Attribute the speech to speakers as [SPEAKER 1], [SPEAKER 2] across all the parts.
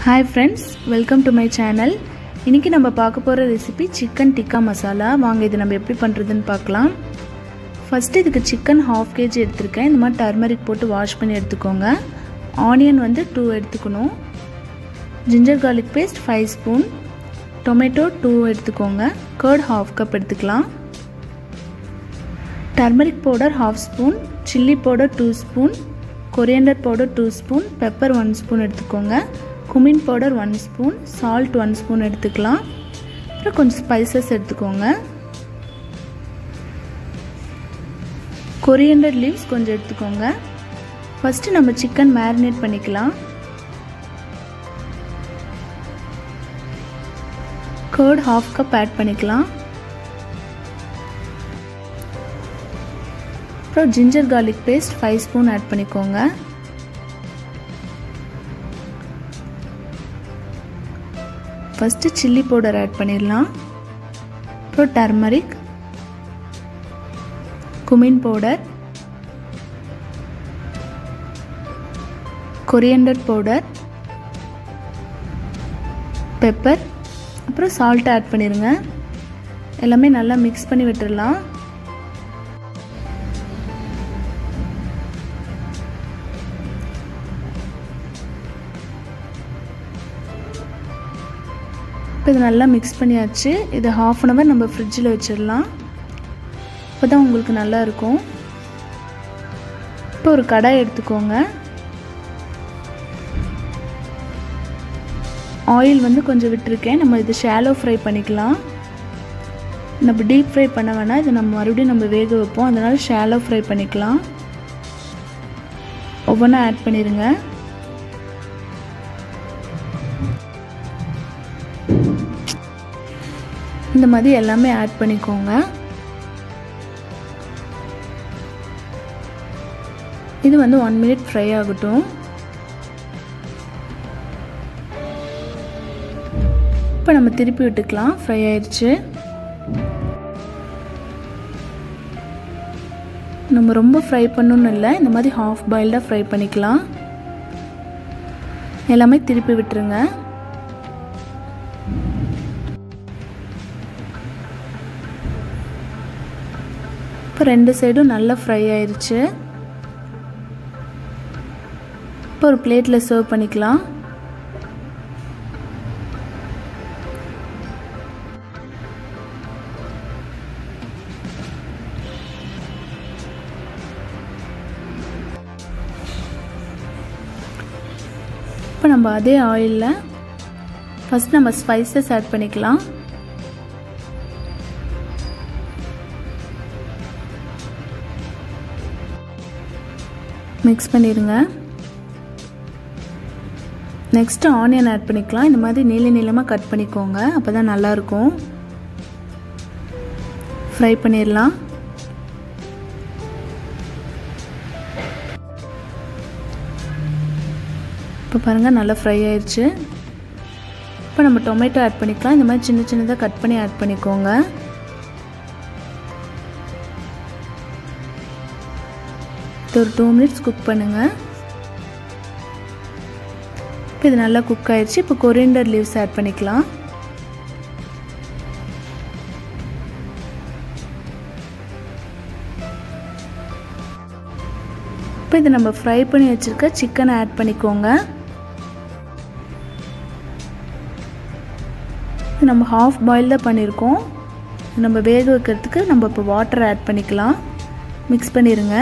[SPEAKER 1] Hi friends, welcome to my channel. இன்னைக்கு நம்ம பார்க்க போற ரெசிபி chicken tikka masala. வாங்க இது நம்ம எப்படி பண்றதுன்னு பார்க்கலாம். ஃபர்ஸ்ட் இதுக்கு chicken 1/2 kg எடுத்துர்க்கேன். இந்த மாதிரி turmeric போட்டு வாஷ் பண்ணி எடுத்துக்கோங்க. ஆனியன் வந்து 2 எடுத்துக்கணும். ginger garlic paste 5 spoon. tomato 2 எடுத்துக்கோங்க. curd 1/2 cup எடுத்துக்கலாம். turmeric powder 1/2 spoon, chilli powder 2 spoon, coriander powder 2 spoon, pepper 1 spoon எடுத்துக்கோங்க. cumin powder 1 spoon, salt 1 spoon எடுத்துக்கலாம். அப்புறம் கொஞ்சம் ஸ்பைசஸ் எடுத்துக்கோங்க. coriander leaves கொஞ்சம் எடுத்துக்கோங்க. ஃபர்ஸ்ட் நம்ம chicken marinate பண்ணிக்கலாம். curd 1/2 cup ஆட் பண்ணிக்கலாம். அப்புறம் ginger garlic paste 5 spoon add பண்ணிக்கோங்க. ஃபர்ஸ்ட் chilli powder ஆட் பண்ணிடலாம். அப்புறம் turmeric, cumin powder, coriander powder, pepper, அப்புறம் salt ஆட் பண்ணிருங்க. எல்லாமே நல்லா mix பண்ணி விட்டுறலாம். இது நல்லா mix பண்ணியாச்சு. இது 1/2 an hour நம்ம ஃப்ரிட்ஜில் வச்சிடலாம். அப்பதான் உங்களுக்கு நல்லா இருக்கும். இப்போ ஒரு கடாய் எடுத்துக்கோங்க. ஆயில் வந்து கொஞ்சம் விட்டுருக்கேன். நம்ம இது ஷாலோ ஃப்ரை பண்ணிக்கலாம். நம்ம டீப் ஃப்ரை பண்ண வேணாம். இது நம்ம மறுபடியும் நம்ம வேக வைப்போம். அதனால ஷாலோ ஃப்ரை பண்ணிக்கலாம். ஒவ்வொன்றா ஆட் பண்ணிடுங்க. இந்த மாதிரி எல்லாமே ஆட் பண்ணிக்கோங்க. இது வந்து 1 minute ஃப்ரை ஆகட்டும். இப்போ நம்ம திருப்பி விட்டுக்கலாம். ஃப்ரை ஆயிடுச்சு. நம்ம ரொம்ப ஃப்ரை பண்ணணும்னு இல்லை. இந்த மாதிரி half boiled ஃப்ரை பண்ணிக்கலாம். எல்லாமே திருப்பி விட்டுருங்க. இப்போ ரெண்டு சைடும் நல்லா ஃப்ரை ஆயிருச்சு. இப்போ ஒரு பிளேட்டில் சர்வ் பண்ணிக்கலாம். இப்போ நம்ம அதே ஆயிலில் ஃபர்ஸ்ட் நம்ம ஸ்பைசஸ் ஆட் பண்ணிக்கலாம். மிக்ஸ் பண்ணிடுங்க. நெக்ஸ்ட் ஆனியன் ஆட் பண்ணிக்கலாம். இந்த மாதிரி நீள நீளமாக கட் பண்ணிக்கோங்க. அப்போ தான் நல்லாயிருக்கும். ஃப்ரை பண்ணிடலாம். இப்போ பாருங்கள் நல்லா ஃப்ரை ஆயிடுச்சு. இப்போ நம்ம டொமேட்டோ ஆட் பண்ணிக்கலாம். இந்த மாதிரி சின்ன சின்னதாக கட் பண்ணி ஆட் பண்ணிக்கோங்க. ஒரு 2 minutes குக் பண்ணுங்க. இப்போ இது நல்லா குக் ஆயிடுச்சு. இப்போ கொரியண்டர் லீவ்ஸ் ஆட் பண்ணிக்கலாம். இப்போ இது நம்ம ஃப்ரை பண்ணி வச்சிருக்க சிக்கனை ஆட் பண்ணிக்கோங்க. இது நம்ம half boiled தான் பண்ணியிருக்கோம். நம்ம வேக வைக்கிறதுக்கு நம்ம இப்போ வாட்டர் ஆட் பண்ணிக்கலாம். மிக்ஸ் பண்ணிடுங்க.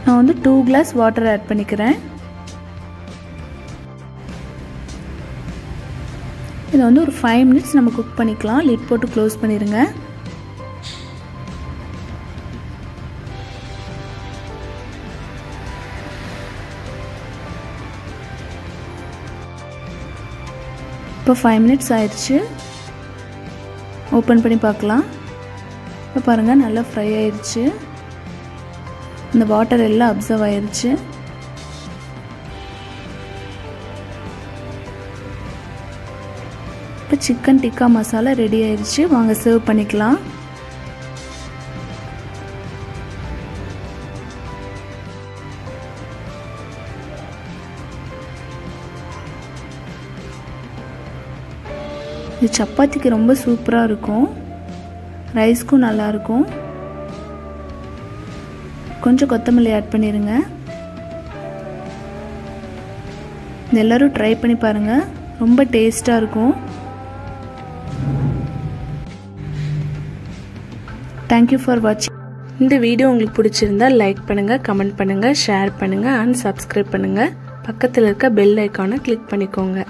[SPEAKER 1] நான் வந்து 2 glass வாட்டர் ஆட் பண்ணிக்கிறேன். இதை வந்து ஒரு 5 minutes நம்ம குக் பண்ணிக்கலாம். லிட் போட்டு க்ளோஸ் பண்ணிடுங்க. இப்போ 5 minutes ஆயிடுச்சு. ஓப்பன் பண்ணி பார்க்கலாம். இப்போ பாருங்கள் நல்லா ஃப்ரை ஆயிடுச்சு. இந்த வாட்டர் எல்லாம் அப்சர்வ் ஆயிருச்சு. இப்போ சிக்கன் டிக்கா மசாலா ரெடி ஆயிருச்சு. வாங்க சர்வ் பண்ணிக்கலாம். இது சப்பாத்திக்கு ரொம்ப சூப்பராக இருக்கும், ரைஸ்க்கும் நல்லாயிருக்கும். கொஞ்சம் கொத்தமல்லி ஆட் பண்ணிடுங்க. எல்லோரும் ட்ரை பண்ணி பாருங்கள், ரொம்ப டேஸ்ட்டாக இருக்கும். தேங்க்யூ ஃபார் வாட்சிங். இந்த வீடியோ உங்களுக்கு பிடிச்சிருந்தா லைக் பண்ணுங்கள், கமெண்ட் பண்ணுங்கள், ஷேர் பண்ணுங்கள் அண்ட் சப்ஸ்கிரைப் பண்ணுங்கள். பக்கத்தில் இருக்க பெல் ஐக்கானை கிளிக் பண்ணிக்கோங்க.